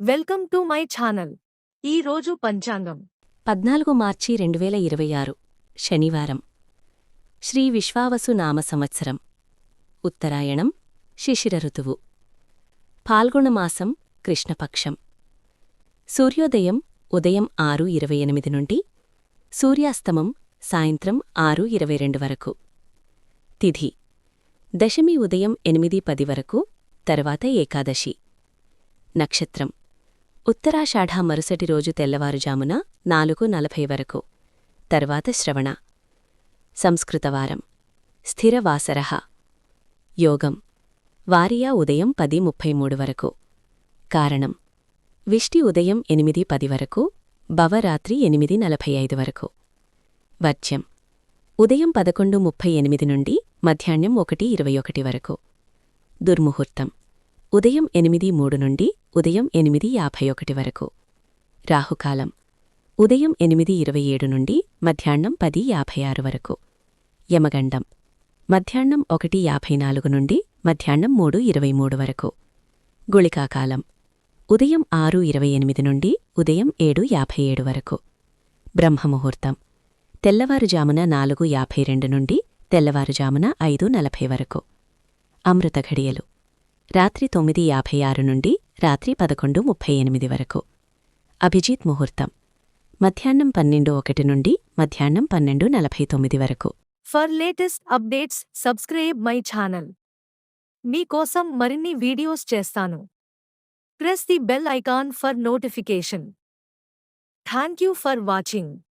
Welcome to my channel. ఈ రోజు పంచాంగం 14 మార్చి 2026 శనివారం శ్రీ విశ్వావసు నామ సంవత్సరం ఉత్తరాయణం శిశిర ఋతువు ఫాల్గుణమాసం కృష్ణపక్షం సూర్యోదయం ఉదయం 6:28 నుండి సూర్యాస్తమం సాయంత్రం 6:22 వరకు తిథి దశమి ఉదయం 8:10 వరకు తర్వాత ఏకాదశి నక్షత్రం ఉత్తరాషాఢ మరుసటి రోజు తెల్లవారుజామున 4:40 వరకు తర్వాత శ్రవణ సంస్కృతవారం స్థిరవాసరః యోగం వారియా ఉదయం 10:33 వరకు కారణం విష్టి ఉదయం 8:10 వరకు భవరాత్రి 8:45 వరకు వర్జ్యం ఉదయం 11:38 నుండి మధ్యాహ్నం 1:21 వరకు దుర్ముహూర్తం ఉదయం 8:03 నుండి ఉదయం 8:51 వరకు రాహుకాలం ఉదయం 8:27 నుండి మధ్యాహ్నం 10:56 వరకు యమగండం మధ్యాహ్నం 1:54 నుండి మధ్యాహ్నం 3:23 వరకు గుళికాకాలం ఉదయం 6:28 నుండి ఉదయం 7:57 వరకు బ్రహ్మముహూర్తం తెల్లవారుజామున 4:52 నుండి తెల్లవారుజామున 5:40 వరకు అమృత ఘడియలు రాత్రి 9:56 నుండి రాత్రి 11:38 వరకు అభిజిత్ ముహూర్తం మధ్యాహ్నం 12:01 నుండి మధ్యాహ్నం 12:49 వరకు. For latest updates subscribe my channel. మీకోసం మరిన్ని వీడియోస్ చేస్తాను. Press the bell icon for notification. Thank you for watching.